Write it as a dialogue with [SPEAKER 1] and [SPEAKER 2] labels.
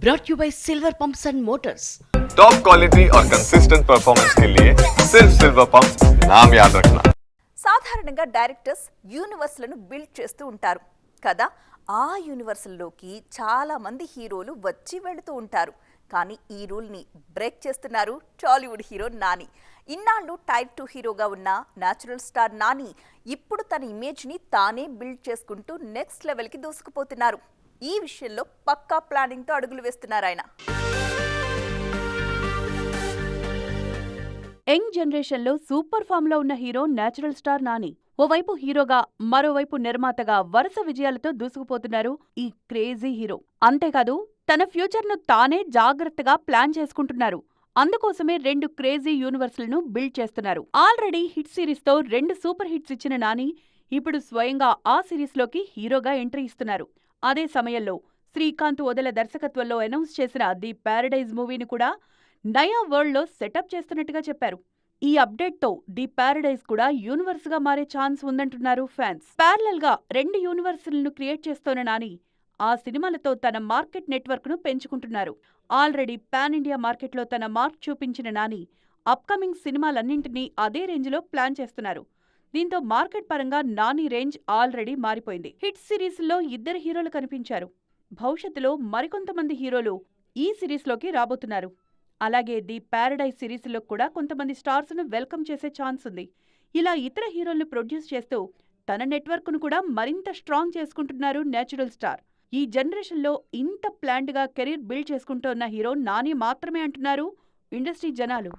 [SPEAKER 1] brought you by Silver Pumps and Motors.
[SPEAKER 2] Top quality और consistent performance के लिए सिर्फ सिल्वर पंप्स नाम याद रखना.
[SPEAKER 3] సాధారణంగా డైరెక్టర్స్ యూనివర్స్లను బిల్డ్ చేస్తూ ఉంటారు కదా. ఆ యూనివర్స్లోకి చాలా మంది హీరోలు వచ్చి వెళుతూ ఉంటారు. కానీ ఈ రూల్ని బ్రేక్ చేస్తున్నారు టాలీవుడ్ హీరో నాని. ఇన్నాళ్ళు టైప్ 2 హీరోగా ఉన్న న్యాచురల్ స్టార్ నాని ఇప్పుడు తన ఇమేజ్ని తానే బిల్డ్ చేసుకుంటూ నెక్స్ట్ లెవెల్కి దూసుకుపోతున్నారు. ఈ విషయంలో పక్కా ప్లానింగ్తో అడుగులు వేస్తున్నారు ఆయన.
[SPEAKER 4] యంగ్ జనరేషన్ లో సూపర్ ఫామ్ లో ఉన్న హీరో నేచురల్ స్టార్ నాని. ఓవైపు హీరోగా మరోవైపు నిర్మాతగా వరుస విజయాలతో దూసుకుపోతున్నారు ఈ క్రేజీ హీరో. అంతేకాదు తన ఫ్యూచర్ ను తానే జాగ్రత్తగా ప్లాన్ చేసుకుంటున్నారు. అందుకోసమే 2 క్రేజీ యూనివర్స్లను బిల్డ్ చేస్తున్నారు. ఆల్రెడీ హిట్ సిరీస్ తో 2 సూపర్ హిట్స్ ఇచ్చిన నాని ఇప్పుడు స్వయంగా ఆ సిరీస్ లోకి హీరోగా ఎంట్రీ ఇస్తున్నారు. అదే సమయంలో శ్రీకాంత్ వదల దర్శకత్వంలో అనౌన్స్ చేసిన ది ప్యారడైజ్ మూవీని కూడా నయా వరల్డ్ లో సెటప్ చేస్తున్నట్టుగా చెప్పారు. ఈ అప్డేట్ తో ది ప్యారడైజ్ కూడా యూనివర్స్ గా మారే ఛాన్స్ ఉందంటున్నారు ఫ్యాన్స్. ప్యారలల్ గా 2 యూనివర్స్లను క్రియేట్ చేస్తోన్న నాని ఆ సినిమాలతో తన మార్కెట్ నెట్వర్క్ ను పెంచుకుంటున్నారు. ఆల్రెడీ పాన్ ఇండియా మార్కెట్ లో తన మార్క్ చూపించిన నాని అప్కమింగ్ సినిమాలన్నింటినీ అదే రేంజ్ లో ప్లాన్ చేస్తున్నారు. దీంతో మార్కెట్ పరంగా నాని రేంజ్ ఆల్రెడీ మారిపోయింది. హిట్ సిరీస్ లో 2 హీరోలు కనిపించారు. భవిష్యత్తులో మరికొంతమంది హీరోలు ఈ సిరీస్ లోకి రాబోతున్నారు. అలాగే ది ప్యారడైజ్ సిరీస్ లో కూడా కొంతమంది స్టార్స్ ను వెల్కమ్ చేసే ఛాన్స్ ఉంది. ఇలా ఇతర హీరోల్ని ప్రొడ్యూస్ చేస్తూ తన నెట్వర్క్ ను కూడా మరింత స్ట్రాంగ్ చేసుకుంటున్నారు నేచురల్ స్టార్. ఈ జనరేషన్ లో ఇంత ప్లాన్డ్ గా కెరీర్ బిల్డ్ చేసుకుంటోన్న హీరో నాని మాత్రమే అంటున్నారు ఇండస్ట్రీ జనాలు.